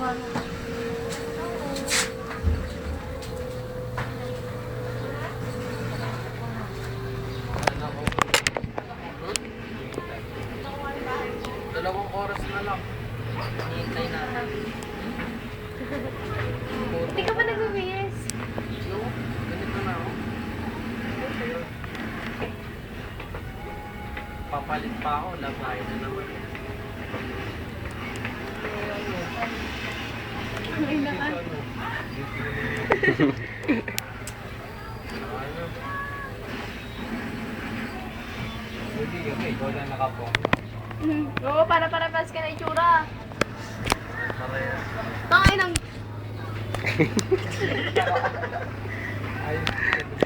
Dalawang oras na lang. Hintay natin. Hindi ka pa nagbibihis. No, ganito na ako. Papalit pa ako, labay na naman. Ay, naka. Hindi, okay, ikaw na nakapo. Oo, para-para-pas ka na itsura. Parehas. Tangay ng...